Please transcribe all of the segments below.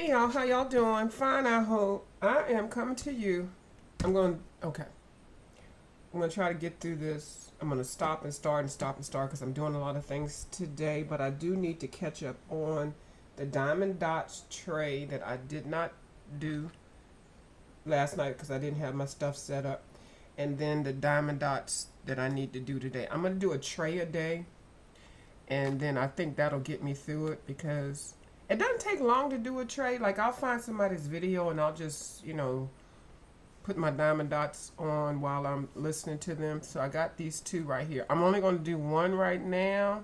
Hey y'all, how y'all doing? Fine, I hope. I am coming to you. Okay. I'm going to try to get through this. I'm going to stop and start and stop and start because I'm doing a lot of things today, but I do need to catch up on the Diamond Dots tray that I did not do last night because I didn't have my stuff set up. And then the Diamond Dots that I need to do today. I'm going to do a tray a day, and then I think that'll get me through it because it doesn't take long to do a tray. Like, I'll find somebody's video and I'll just, put my diamond dots on while I'm listening to them. So I got these two right here. I'm only going to do one right now,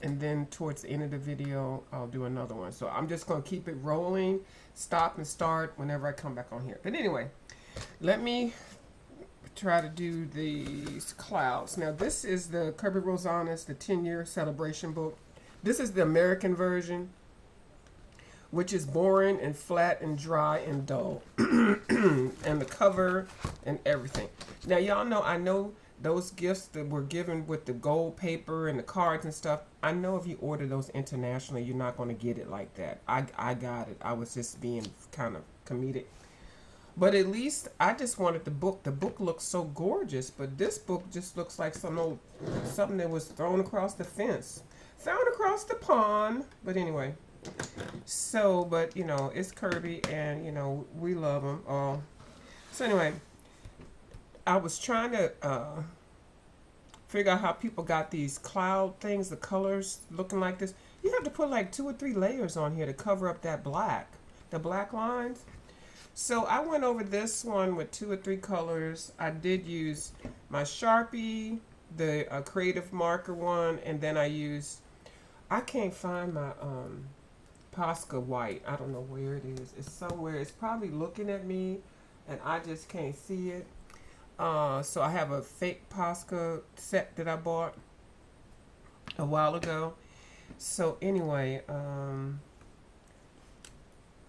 and then towards the end of the video I'll do another one. So I'm just going to keep it rolling, stop and start whenever I come back on here. But anyway, let me try to do these clouds. Now this is the KERBY Rosanes, the 10-year celebration book. This is the American version, which is boring and flat and dry and dull. And the cover and everything. Now y'all know, I know those gifts that were given with the gold paper and the cards and stuff, I know if you order those internationally, you're not going to get it like that. I got it. I was just being kind of comedic. But at least I just wanted the book. The book looks so gorgeous, but this book just looks like something that was thrown across the fence. Thrown across the pond. But anyway. So, but, it's KERBY, and, we love them all. So anyway, I was trying to figure out how people got these cloud things, the colors looking like this. You have to put like 2 or 3 layers on here to cover up that the black lines. So I went over this one with 2 or 3 colors. I did use my Sharpie, the creative marker one, and then I can't find my Posca white. I don't know where it is. It's somewhere. It's probably looking at me, and I just can't see it. So I have a fake Posca set that I bought a while ago. So anyway,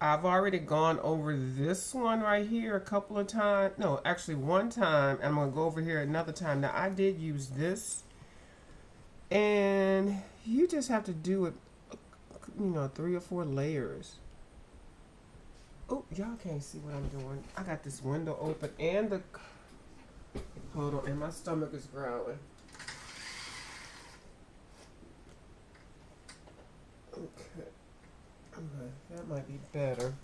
I've already gone over this one right here a couple of times. No, actually one time. I'm going to go over here another time. Now, I did use this. And you just have to do it, 3 or 4 layers. Oh, y'all can't see what I'm doing. I got this window open and hold on, and my stomach is growling. Okay. That might be better.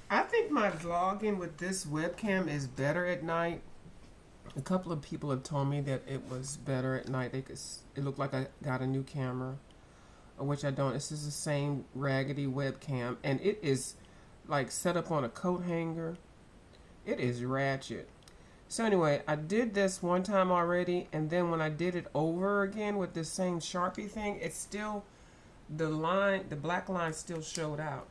I think my vlogging with this webcam is better at night. A couple of people have told me that it was better at night. It looked like I got a new camera, which I don't. This is the same raggedy webcam, and it is like set up on a coat hanger. It is ratchet. So anyway, I did this one time already, and then when I did it over again with this same Sharpie thing, it's still, the black line still showed out.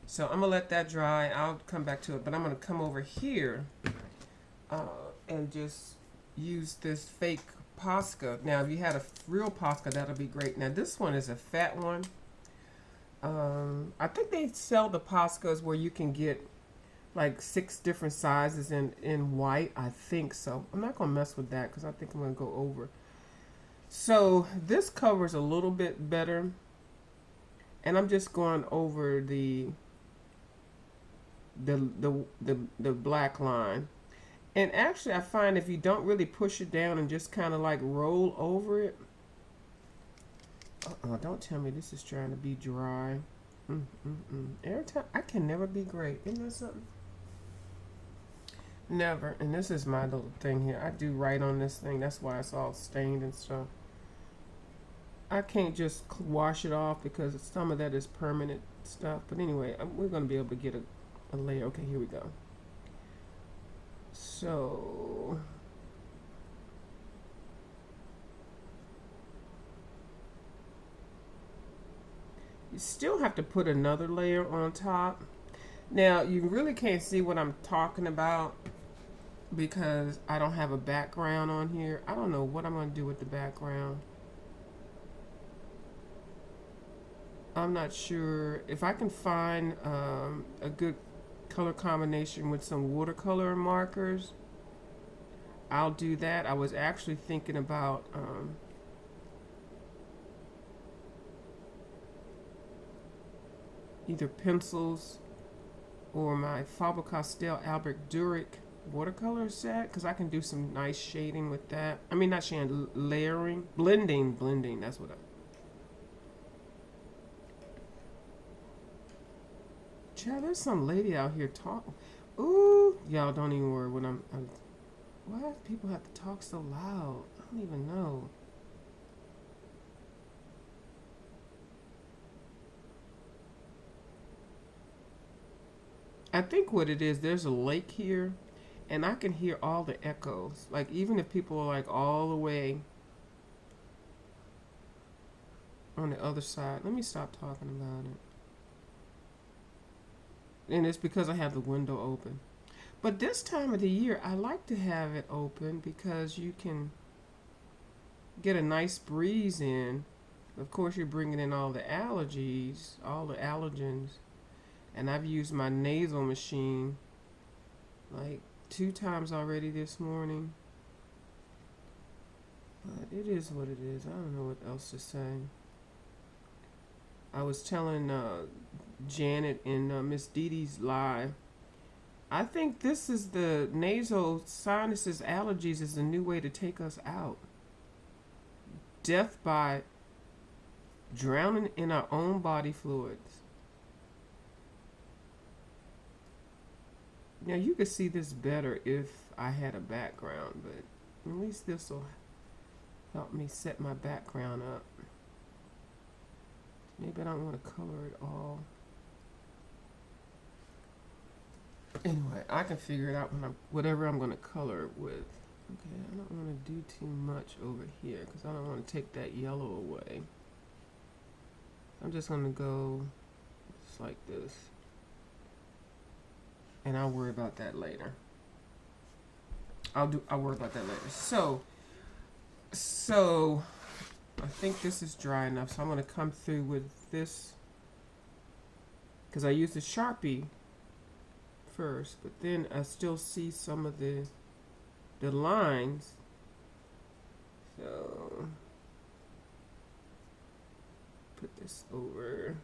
So I'm gonna let that dry. I'll come back to it, but I'm gonna come over here and just use this fake Posca. Now, if you had a real Posca, that'll be great. Now, this one is a fat one. I think they sell the Poscas where you can get like 6 different sizes in white. I think so. I'm not gonna mess with that because I think I'm gonna go over. So this covers a little bit better, and I'm just going over the black line. And actually, I find if you don't really push it down and just kind of like roll over it. Don't tell me this is trying to be dry. Every time, I can never be great. Isn't that something? Never. And this is my little thing here. I do write on this thing. That's why it's all stained and stuff. I can't just wash it off because some of that is permanent stuff. But anyway, we're going to be able to get a layer. Okay, here we go. So you still have to put another layer on top. Now, you really can't see what I'm talking about because I don't have a background on here. I don't know what I'm going to do with the background. I'm not sure if I can find a good color combination with some watercolor markers. I'll do that. I was actually thinking about either pencils or my Faber-Castell Albert Dürer watercolor set, because I can do some nice shading with that. I mean, not shading, layering, blending. That's what I. Chad, there's some lady out here talking. Ooh, y'all don't even worry when why do people have to talk so loud? I don't even know. I think what it is, there's a lake here, and I can hear all the echoes. Like, even if people are like all the way on the other side. Let me stop talking about it. And it's because I have the window open. But this time of the year, I like to have it open because you can get a nice breeze in. Of course, you're bringing in all the allergies, all the allergens. And I've used my nasal machine like 2 times already this morning. But it is what it is. I don't know what else to say. I was telling Janet in Miss Dee Dee's live, I think this is the nasal sinuses allergies is the new way to take us out. Death by drowning in our own body fluids. Now you could see this better if I had a background, but at least this will help me set my background up. Maybe I don't want to color it all. Anyway, I can figure it out when whatever I'm going to color it with. Okay, I don't want to do too much over here because I don't want to take that yellow away. I'm just going to go just like this. And I'll worry about that later. I'll worry about that later. So I think this is dry enough. So I'm going to come through with this because I used the Sharpie first, but then I still see some of the lines. So put this over.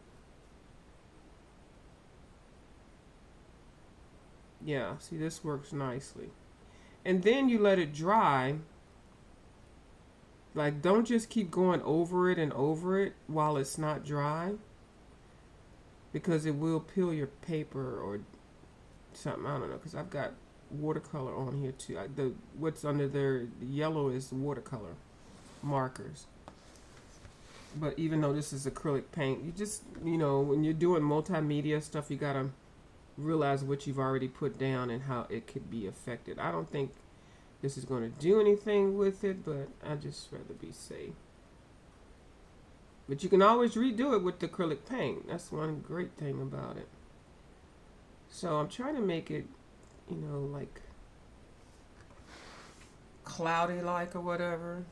Yeah, see, this works nicely. And then you let it dry. Like, don't just keep going over it and over it while it's not dry, because it will peel your paper or something. I don't know, because I've got watercolor on here too. What's under there, the yellow is watercolor markers. But even though this is acrylic paint, you just, when you're doing multimedia stuff, you gotta realize what you've already put down and how it could be affected. I don't think this is going to do anything with it, but I'd just rather be safe. But you can always redo it with the acrylic paint. That's one great thing about it. So I'm trying to make it, like cloudy like or whatever.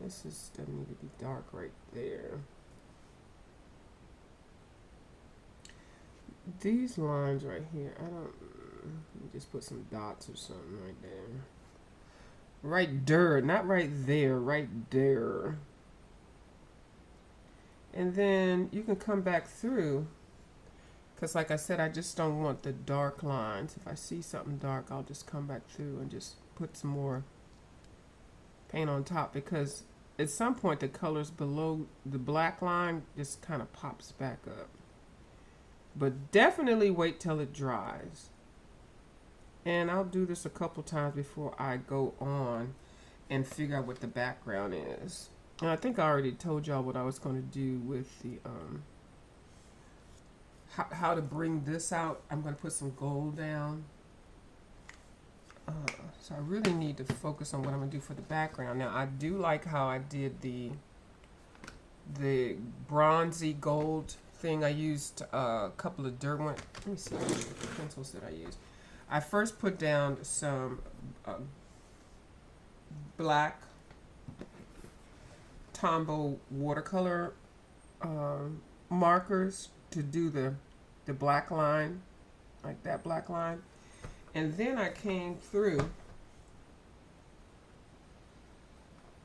This doesn't need to be dark right there. These lines right here, let me just put some dots or something right there. Right there, not right there, right there. And then you can come back through, because like I said, I just don't want the dark lines. If I see something dark, I'll just come back through and just put some more paint on top, because at some point the colors below the black line just kind of pops back up. But definitely wait till it dries. And I'll do this a couple times before I go on and figure out what the background is. And I think I already told y'all what I was going to do with the how to bring this out. I'm going to put some gold down. So I really need to focus on what I'm going to do for the background. Now I do like how I did the bronzy gold thing. I used a couple of Derwent. Let me see what pencils that I used. I first put down some black Tombow watercolor markers to do the black line, like that black line. And then I came through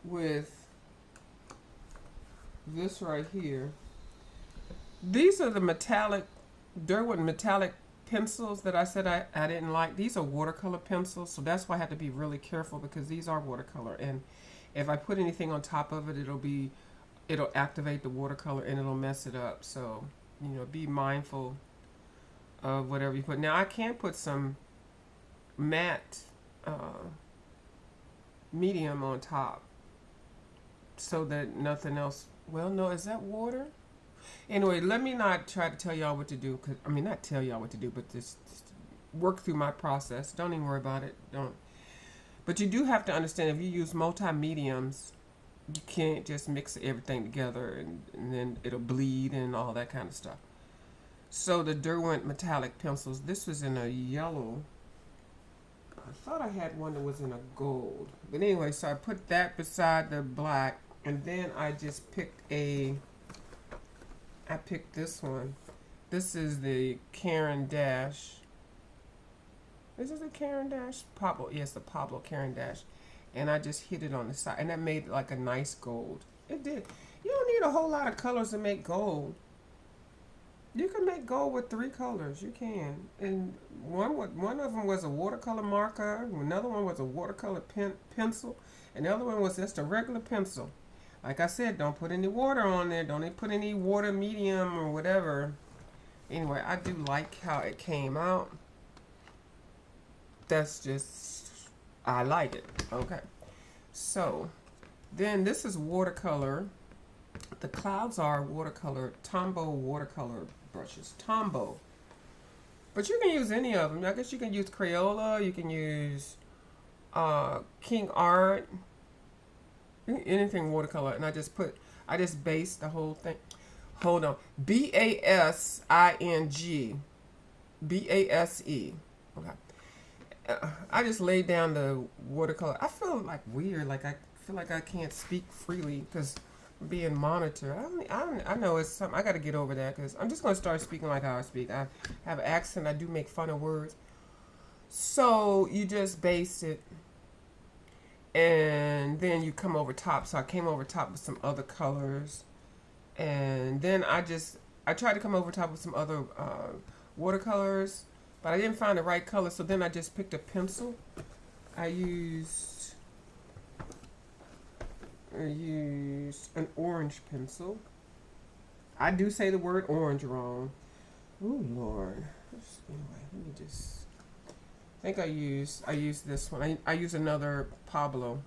with this right here. These are the metallic Derwent metallic pencils that I said I didn't like. These are watercolor pencils, so that's why I have to be really careful because these are watercolor. And if I put anything on top of it, it'll activate the watercolor and it'll mess it up. So, you know, be mindful of whatever you put. Now, I can put some matte medium on top so that nothing else. Well, no, is that water? Anyway, let me not try to tell y'all what to do. Cause, I mean, not tell y'all what to do, but just work through my process. Don't even worry about it. Don't. But you do have to understand if you use multi-mediums, you can't just mix everything together and then it'll bleed and all that kind of stuff. So the Derwent metallic pencils, this was in a yellow. I thought I had one that was in a gold. But anyway, so I put that beside the black, and then I just picked I picked this one. This is the Caran Dash. Is this a Caran Dash? Pablo, yes, the Pablo Caran Dash. And I just hit it on the side, and that made like a nice gold. It did. You don't need a whole lot of colors to make gold. You can make gold with 3 colors. You can. And one of them was a watercolor marker. Another one was a watercolor pencil. And the other one was just a regular pencil. Like I said, don't put any water on there. Don't put any water medium or whatever. Anyway, I do like how it came out. That's just, I like it. Okay. So, then this is watercolor. The clouds are watercolor, Tombow watercolor brushes. Tombow. But you can use any of them. I guess you can use Crayola. You can use King Art. Anything watercolor. And I just based the whole thing. Hold on. B-A-S-I-N-G. B-A-S-E. Okay. I just laid down the watercolor. I feel like weird. Like I feel like I can't speak freely because I'm being monitored. I know it's something. I got to get over that because I'm just going to start speaking like how I speak. I have an accent. I do make fun of words. So you just base it. And then you come over top. So I came over top with some other colors. And then I tried to come over top with some other watercolors. But I didn't find the right color. So then I just picked a pencil. I used an orange pencil. I do say the word orange wrong. Oh, Lord. Anyway, let me just... I think I used this one. I used another Pablo,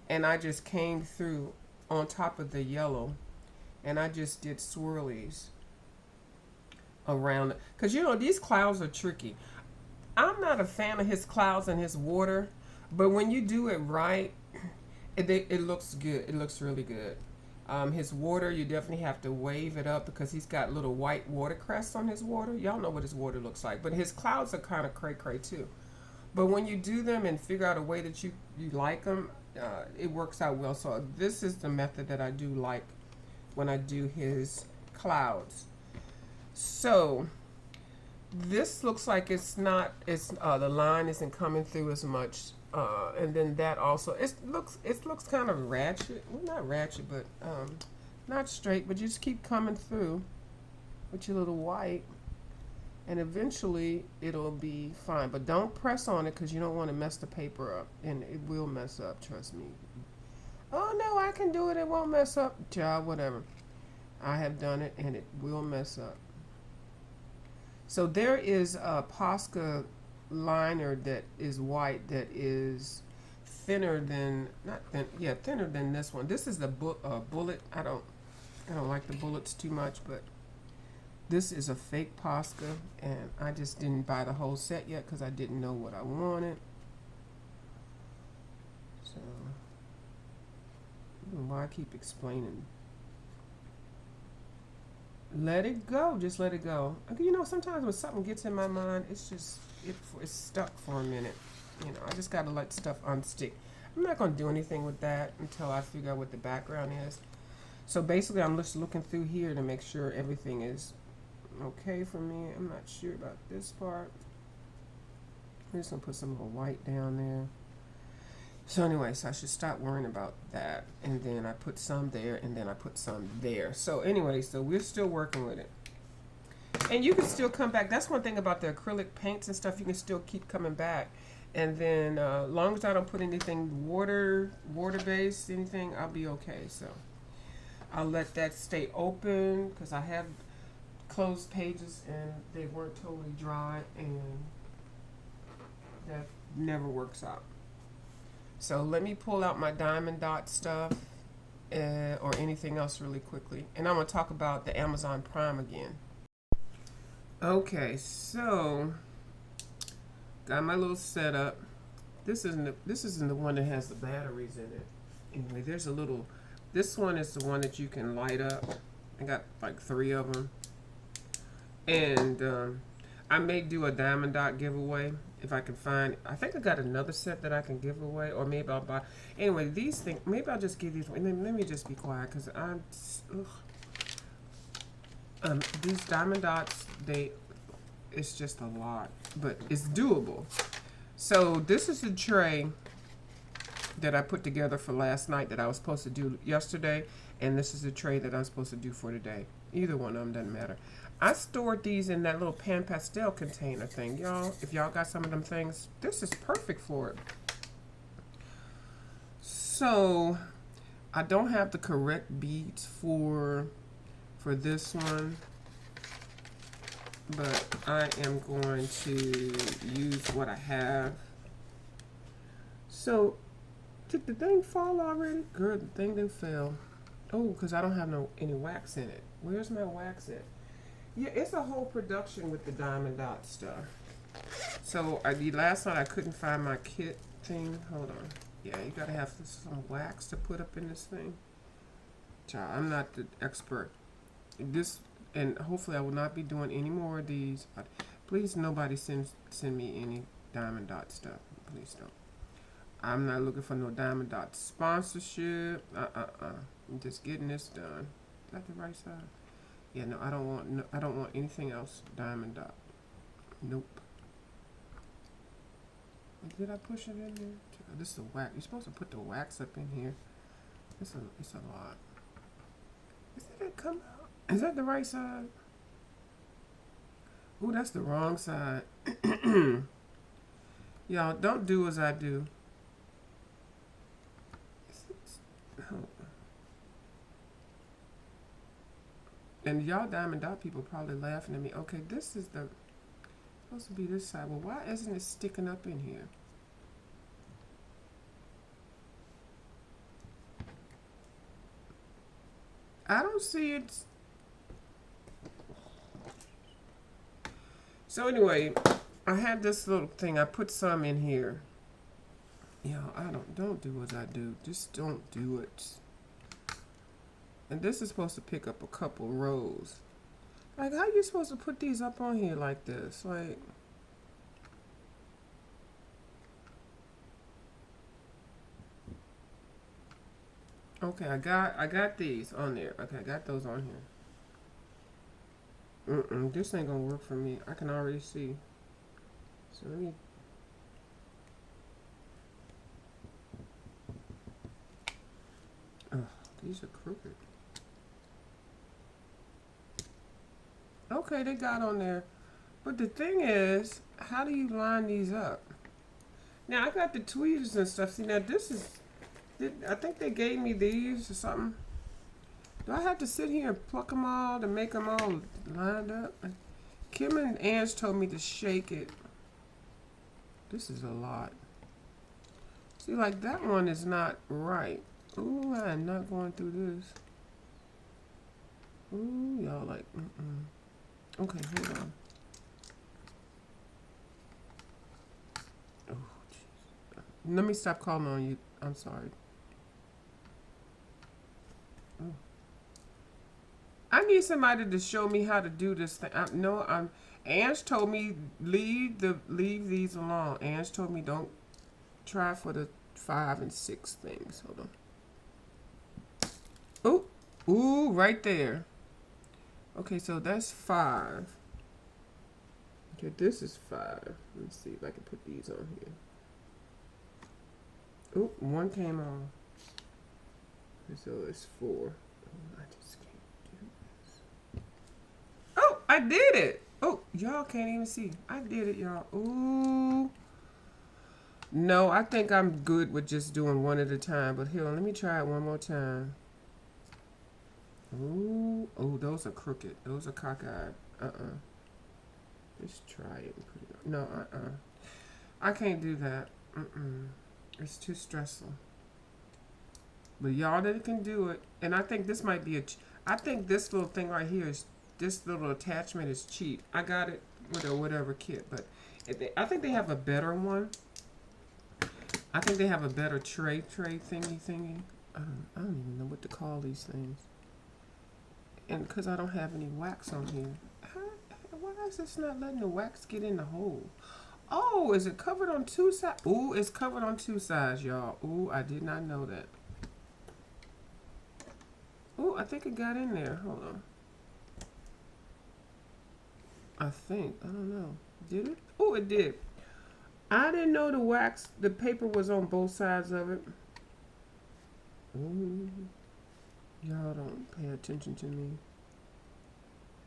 and I just came through on top of the yellow, and I just did swirlies around it. Because, you know, these clouds are tricky. I'm not a fan of his clouds and his water, but when you do it right, it looks good. It looks really good. His water, you definitely have to wave it up because he's got little white watercress on his water. Y'all know what his water looks like. But his clouds are kind of cray-cray too. But when you do them and figure out a way that you like them, it works out well. So this is the method that I do like when I do his clouds. So this looks like the line isn't coming through as much. And then that also, it looks kind of ratchet. Well, not ratchet, but not straight. But you just keep coming through with your little white, and eventually it'll be fine. But don't press on it because you don't want to mess the paper up, and it will mess up. Trust me. Oh no, I can do it. It won't mess up. Child, whatever. I have done it, and it will mess up. So there is a Posca liner that is white that is thinner than thinner than this one. This is the bullet. I don't like the bullets too much, but this is a fake Posca, and I just didn't buy the whole set yet because I didn't know what I wanted. So I don't know why I keep explaining. Let it go. Just let it go. You know, sometimes when something gets in my mind, it's just it's stuck for a minute. You know, I just gotta let stuff unstick. I'm not gonna do anything with that until I figure out what the background is. So basically, I'm just looking through here to make sure everything is okay for me. I'm not sure about this part. I'm just gonna put some more white down there. So anyway, so I should stop worrying about that. And then I put some there, and then I put some there. So anyway, so we're still working with it. And you can still come back. That's one thing about the acrylic paints and stuff. You can still keep coming back. And then, long as I don't put anything water based, anything, I'll be okay. So I'll let that stay open because I have closed pages and they weren't totally dry, and that never works out. So let me pull out my diamond dot stuff or anything else really quickly. And I'm going to talk about the Amazon Prime again. Okay, so got my little setup. This isn't the one that has the batteries in it. Anyway, there's a little. This one is the one that you can light up. I got like 3 of them, and I may do a diamond dot giveaway if I can find. I think I got another set that I can give away, or maybe I'll buy. Anyway, these things. Maybe I'll just give these. Let me just be quiet because I'm. These diamond dots, it's just a lot, but it's doable. So this is the tray that I put together for last night that I was supposed to do yesterday, and this is the tray that I'm supposed to do for today. Either one of them doesn't matter. I stored these in that little pan pastel container thing, y'all. If y'all got some of them things, this is perfect for it. So I don't have the correct beads for this one, but I am going to use what I have. So did the thing fall already? Girl, the thing didn't fail. Oh, because I don't have any wax in it. Where's my wax at? Yeah, it's a whole production with the diamond dot stuff. So last night I couldn't find my kit thing. Hold on. Yeah, you gotta have some wax to put up in this thing. Child, I'm not the expert. And hopefully I will not be doing any more of these. Please, nobody send me any diamond dot stuff. Please don't. I'm not looking for no diamond dot sponsorship. I'm just getting this done. Is that the right side? Yeah, no, I don't want anything else diamond dot. Nope. Did I push it in there? This is the wax. You're supposed to put the wax up in here. It's a lot. Is that it come out? Is that the right side? Ooh, that's the wrong side. Y'all, don't do as I do. And y'all diamond dot people probably laughing at me. Okay, this is supposed to be this side. Well, why isn't it sticking up in here? I don't see it. So anyway, I had this little thing. I put some in here. Don't do as I do. Just don't do it. And this is supposed to pick up a couple rows. Like, how you supposed to put these up on here like this? Like, okay, I got these on there. Okay, I got those on here. This ain't gonna work for me. I can already see. So let me. These are crooked. Okay, they got on there. But the thing is, how do you line these up? Now, I got the tweezers and stuff. See, now I think they gave me these or something. Do I have to sit here and pluck them all to make them all lined up? Kim and Ange told me to shake it. This is a lot. See, like that one is not right. Ooh, I am not going through this. Ooh, y'all like, Okay, hold on. Oh, jeez. Let me stop calling on you. I'm sorry. Oh. I need somebody to show me how to do this thing. Ange told me leave these alone. Ange told me don't try for the 5 and 6 things. Hold on. Oh, ooh, right there. Okay, so that's 5. Okay, this is 5. Let me see if I can put these on here. Oh, one came off. So it's 4. Oh, I just can't do this. Oh, I did it. Y'all can't even see. I did it, y'all. Ooh. No, I think I'm good with just doing one at a time. But here, let me try it one more time. Ooh. Oh, those are crooked. Those are cockeyed. Let's try it. No, I can't do that. It's too stressful. But y'all that can do it. And I think this might be I think this little thing right here is, this little attachment is cheap. I got it with a whatever kit. But I think they have a better one. I think they have a better tray thingy. I don't even know what to call these things. And because I don't have any wax on here. Why is this not letting the wax get in the hole? Oh, is it covered on two sides? Ooh, it's covered on two sides, y'all. Ooh, I did not know that. Ooh, I think it got in there. Hold on. I don't know. Did it? Ooh, it did. I didn't know the paper was on both sides of it. Ooh. Y'all don't pay attention to me.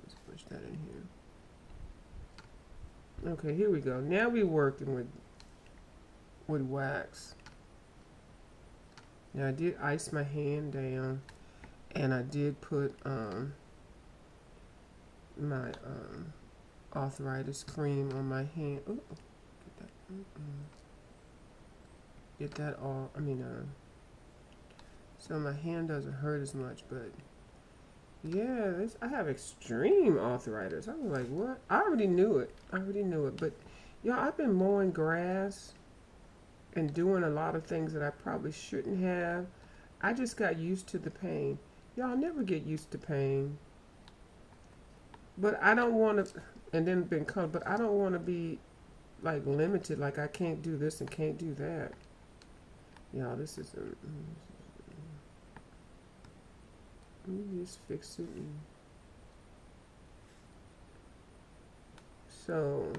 Let's push that in here. Okay, here we go. Now we're working with wax. Now I did ice my hand down, and I did put my arthritis cream on my hand. Ooh, get that. Get that all. So my hand doesn't hurt as much, but yeah, I have extreme arthritis. I was like, what? I already knew it. But y'all, I've been mowing grass and doing a lot of things that I probably shouldn't have. I just got used to the pain. Y'all never get used to pain. But I don't want to, but I don't want to be like limited, like I can't do this and can't do that. Y'all, this is let me just fix it. So,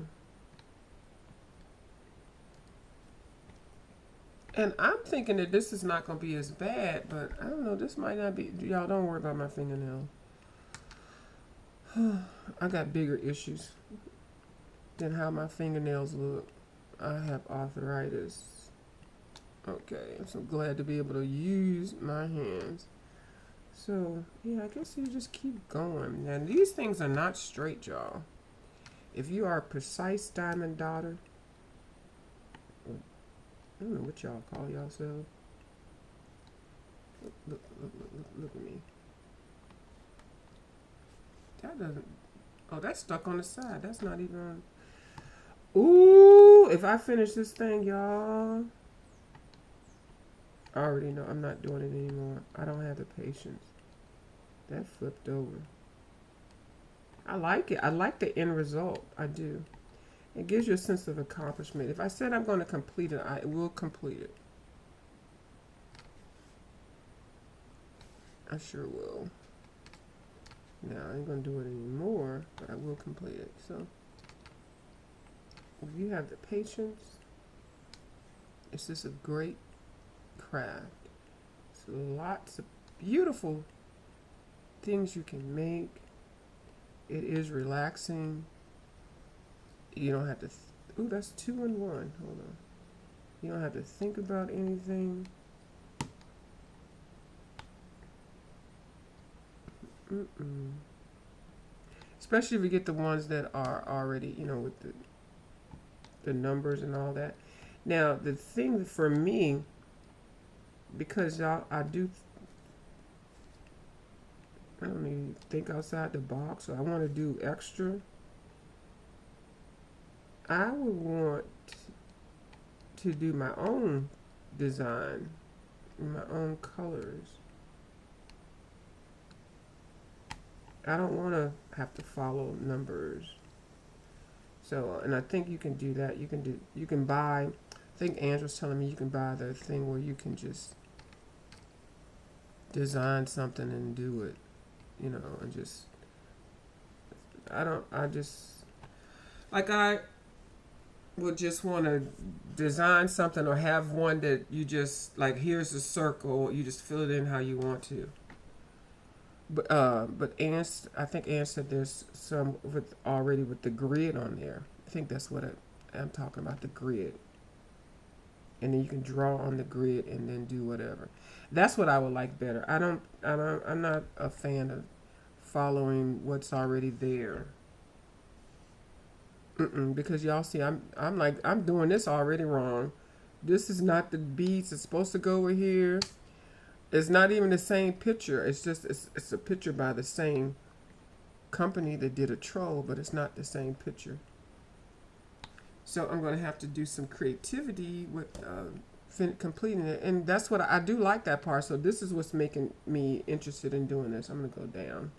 and I'm thinking that this is not going to be as bad, but I don't know, this might not be. Y'all don't worry about my fingernail. I got bigger issues than how my fingernails look. I have arthritis. Okay, I'm so glad to be able to use my hands. So, yeah, I guess you just keep going. Now, these things are not straight, y'all. If you are a precise diamond daughter, I don't know what y'all call yourselves. Look at me. That doesn't, oh, that's stuck on the side. That's not even, ooh, if I finish this thing, y'all, I already know I'm not doing it anymore. I don't have the patience. That flipped over. I like it. I like the end result. I do. It gives you a sense of accomplishment. If I said I'm going to complete it, I will complete it. I sure will. Now, I ain't going to do it anymore, but I will complete it. So, if you have the patience, it's just a great craft. It's lots of beautiful things you can make. It is relaxing. You don't have to. Ooh, that's 2 in 1. Hold on. You don't have to think about anything. Especially if you get the ones that are already, with the numbers and all that. Now, the thing for me, because y'all, I don't even think outside the box, so I want to do extra. I would want to do my own design, my own colors. I don't want to have to follow numbers. So, and I think you can do that. You can buy, I think Andrew's telling me you can buy the thing where you can just design something and do it, and just, I would just want to design something or have one that you just, like, here's a circle, you just fill it in how you want to. But I think Ann said there's some with already with the grid on there. I think that's what I'm talking about, the grid. And then you can draw on the grid and then do whatever. That's what I would like better. I'm not a fan of following what's already there. Because y'all see, I'm like, I'm doing this already wrong. This is not the beads. It's supposed to go over here. It's not even the same picture. It's just it's a picture by the same company that did a troll, but it's not the same picture. So I'm going to have to do some creativity with completing it, and that's what I do like that part. So this is what's making me interested in doing this. I'm going to go down.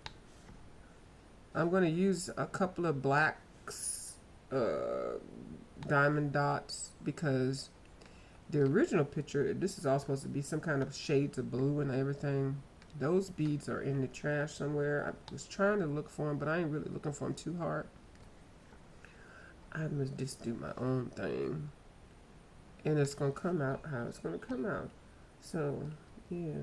I'm going to use a couple of blacks, diamond dots, because the original picture, this is all supposed to be some kind of shades of blue and everything. Those beads are in the trash somewhere. I was trying to look for them, but I ain't really looking for them too hard. I'm going to just do my own thing. And it's going to come out how it's going to come out. So, yeah.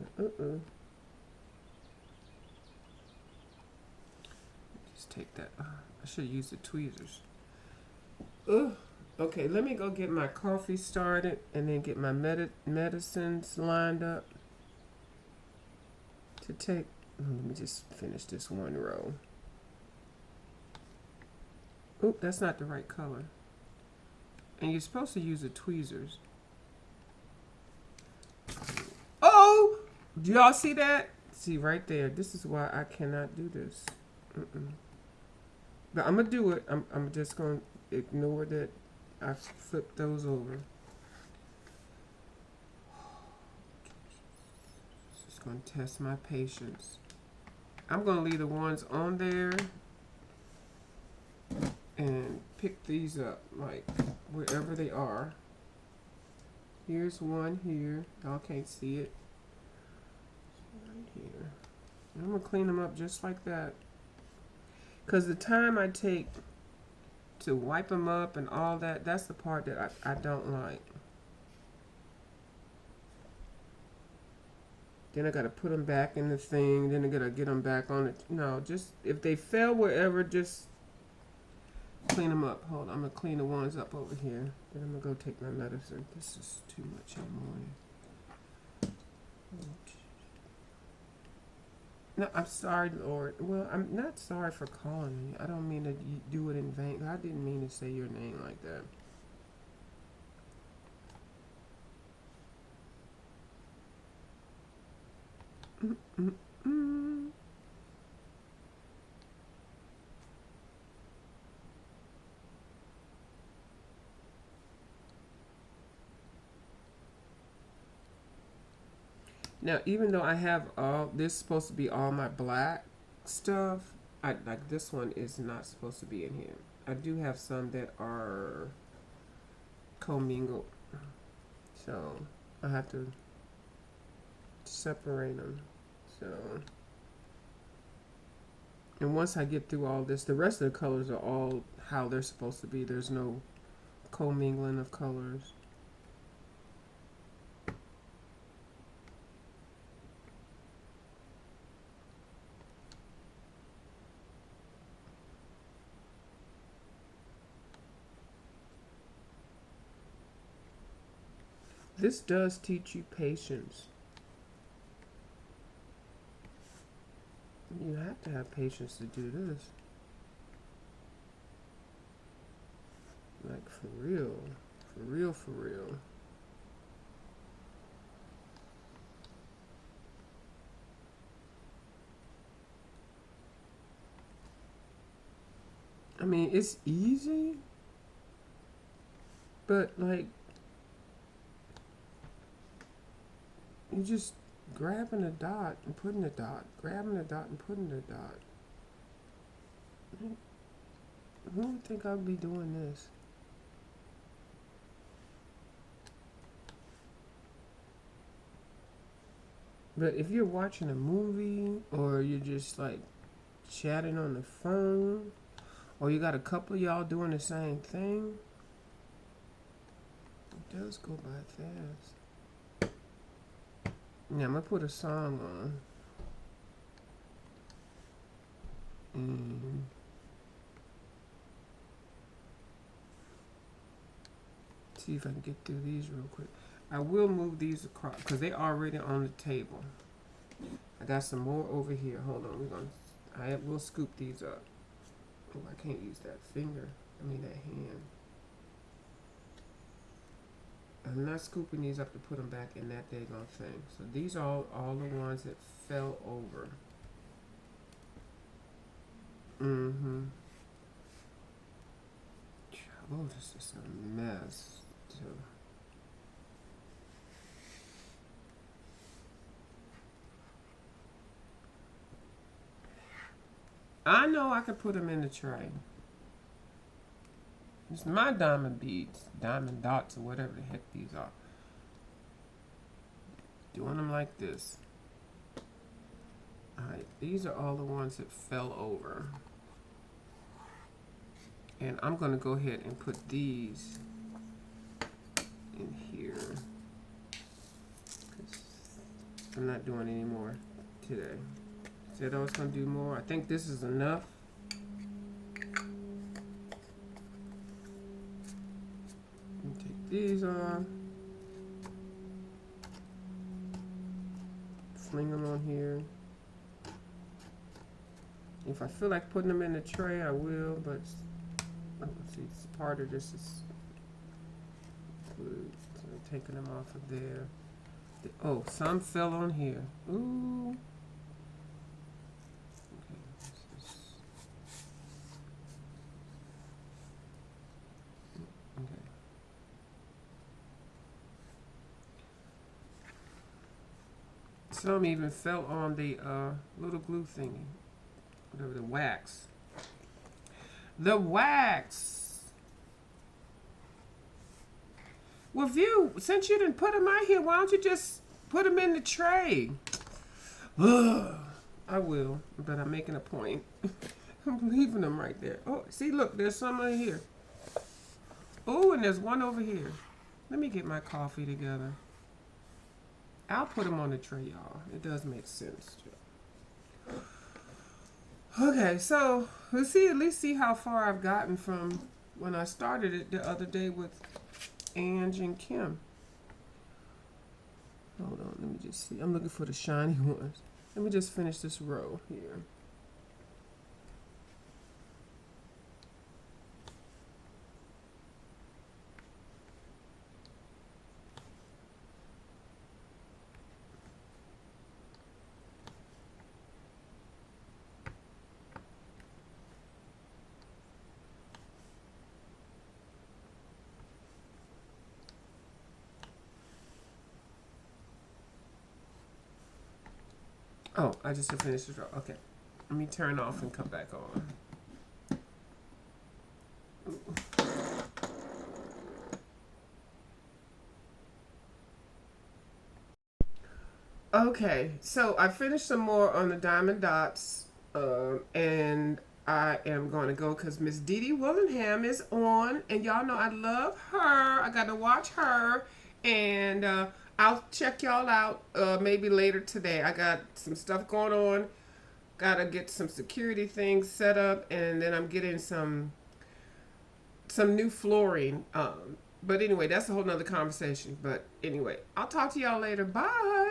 Just take that. I should use the tweezers. Okay, let me go get my coffee started and then get my medicines lined up to take. Let me just finish this one row. Oop, that's not the right color. And you're supposed to use the tweezers. Oh! Do y'all see that? See right there. This is why I cannot do this. But I'm going to do it. I'm just going to ignore that I flipped those over. Just going to test my patience. I'm going to leave the ones on there and pick these up, like wherever they are. Here's one here. Y'all can't see it. Right here. I'm going to clean them up just like that. Because the time I take to wipe them up and all that, that's the part that I don't like. Then I got to put them back in the thing. Then I got to get them back on it. No, just if they fell wherever, just clean them up. Hold on, I'm going to clean the ones up over here. Then I'm going to go take my medicine. This is too much in the morning. No, I'm sorry, Lord. Well, I'm not sorry for calling you. I don't mean to do it in vain. I didn't mean to say your name like that. Now, even though I have all this supposed to be all my black stuff, like this one is not supposed to be in here. I do have some that are commingled, so I have to separate them. So, and once I get through all this, the rest of the colors are all how they're supposed to be. There's no commingling of colors. This does teach you patience. You have to have patience to do this. Like for real. For real, for real. I mean, it's easy, but like, you just grabbing a dot and putting a dot, grabbing a dot and putting a dot. Who would think I'd be doing this? But if you're watching a movie or you're just like chatting on the phone or you got a couple of y'all doing the same thing, it does go by fast. Now I'm gonna put a song on. And see if I can get through these real quick. I will move these across because they're already on the table. I got some more over here. Hold on, we'll scoop these up. Oh, I can't use that finger. I mean that hand. I'm not scooping these up to put them back in that daggone thing. So these are all the ones that fell over. Mm-hmm. Oh, this is a mess. So. I know I could put them in the tray. It's my diamond beads, diamond dots, or whatever the heck these are. Doing them like this. Alright, these are all the ones that fell over. And I'm going to go ahead and put these in here. I'm not doing any more today. Said I was going to do more. I think this is enough. Take these off. Fling them on here. If I feel like putting them in the tray, I will, but let's see, it's part of this is good. So I'm taking them off of there. Oh, some fell on here. Ooh. Some even fell on the little glue thingy. Whatever, the wax. The wax! Well, since you didn't put them out here, why don't you just put them in the tray? Ugh. I will, but I'm making a point. I'm leaving them right there. Oh, see, look, there's some right here. Oh, and there's one over here. Let me get my coffee together. I'll put them on the tray, y'all. It does make sense. Okay, so let's at least see how far I've gotten from when I started it the other day with Ange and Kim. Hold on, let me just see. I'm looking for the shiny ones. Let me just finish this row here. Oh, I just finished this row. Okay. Let me turn off and come back on. Okay, so I finished some more on the diamond dots, and I am going to go because Miss Dee Dee Willingham is on, and y'all know I love her. I got to watch her, and I'll check y'all out maybe later today. I got some stuff going on. Got to get some security things set up, and then I'm getting some new flooring. But anyway, that's a whole nother conversation. But anyway, I'll talk to y'all later. Bye.